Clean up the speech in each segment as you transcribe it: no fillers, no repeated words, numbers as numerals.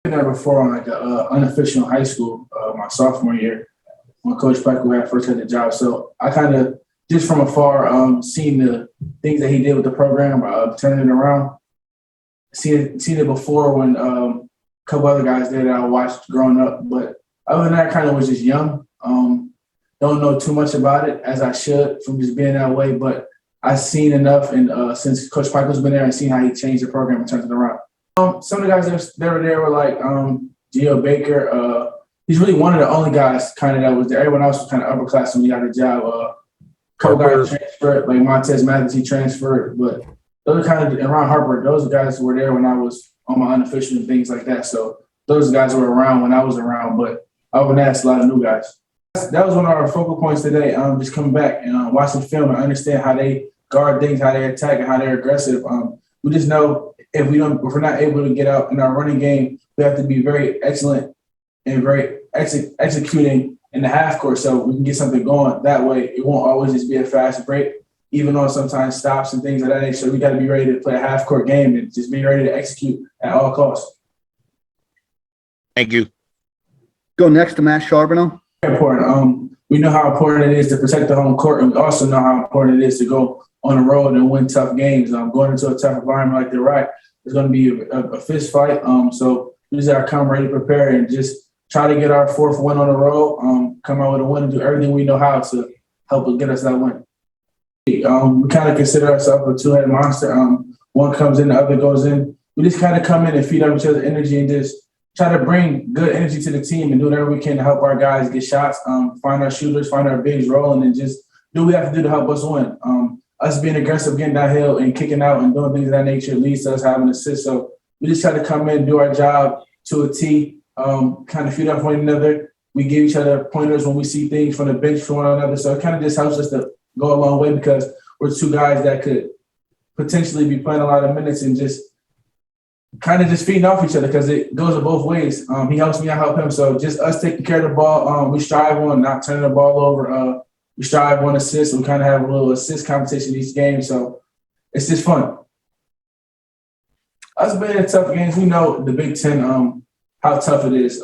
Been there before on like a unofficial high school, my sophomore year, when Coach Peckel had first had the job. So I kind of just from afar seen the things that he did with the program, turning it around. Seen it before when a couple other guys did that I watched growing up. But other than that, I kind of was just young. Don't know too much about it as I should from just being that way. But I've seen enough, and since Coach Peckel's been there, and seen how he changed the program and turned it around. Some of the guys that were there were like Geo Baker. He's really one of the only guys kind of that was there. Everyone else was kind of upper class when he got the job. Couple guys transferred, like Montez Mathis, he transferred. But those are kind of, and Ron Harper, those are guys who were there when I was on my unofficial and things like that. So those guys were around when I was around. But other than that, it's a lot of new guys. That was one of our focal points today, just coming back and watching film and understand how they guard things, how they attack, and how they're aggressive. We just know if we're not able to get out in our running game, we have to be very excellent and very executing in the half court so we can get something going. That way, it won't always just be a fast break, even though sometimes stops and things of that nature. So we got to be ready to play a half court game and just be ready to execute at all costs. Thank you. Go next to Matt Charbonneau. Important. We know how important it is to protect the home court, and we also know how important it is to go on the road and win tough games. Going into a tough environment like the Iraq, it's going to be a fist fight. So we just got to come ready, prepare, and just try to get our fourth win on the road. Come out with a win and do everything we know how to help get us that win. We kind of consider ourselves a two-headed monster. One comes in, the other goes in. We just kind of come in and feed off each other's energy and just try to bring good energy to the team and do whatever we can to help our guys get shots, find our shooters, find our bigs rolling, and just do what we have to do to help us win. Us being aggressive, getting downhill and kicking out and doing things of that nature leads to us having assists. So we just try to come in, do our job to a T, kind of feed off one another. We give each other pointers when we see things from the bench from one another. So it kind of just helps us to go a long way because we're two guys that could potentially be playing a lot of minutes and just kind of just feeding off each other because it goes both ways. He helps me, I help him. So just us taking care of the ball. We strive on not turning the ball over. We strive on assists. We kind of have a little assist competition each game. So it's just fun. Us being in tough games, we know the Big Ten, how tough it is.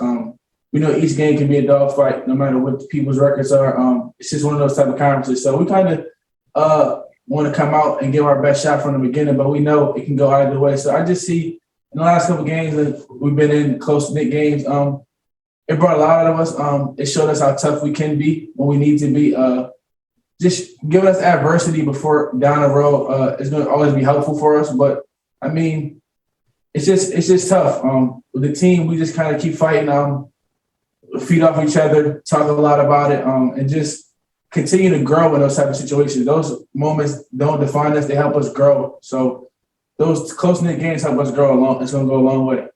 We know each game can be a dogfight no matter what people's records are. It's just one of those type of conferences. So we kind of want to come out and give our best shot from the beginning, but we know it can go either way. So I just see in the last couple of games that we've been in close-knit games, it brought a lot out of us. It showed us how tough we can be when we need to be. Just giving us adversity before down the road is going to always be helpful for us. But, I mean, it's just tough. With the team, we just kind of keep fighting, feed off each other, talk a lot about it, and just continue to grow in those type of situations. Those moments don't define us. They help us grow. So those close-knit games help us grow along. It's going to go a long way.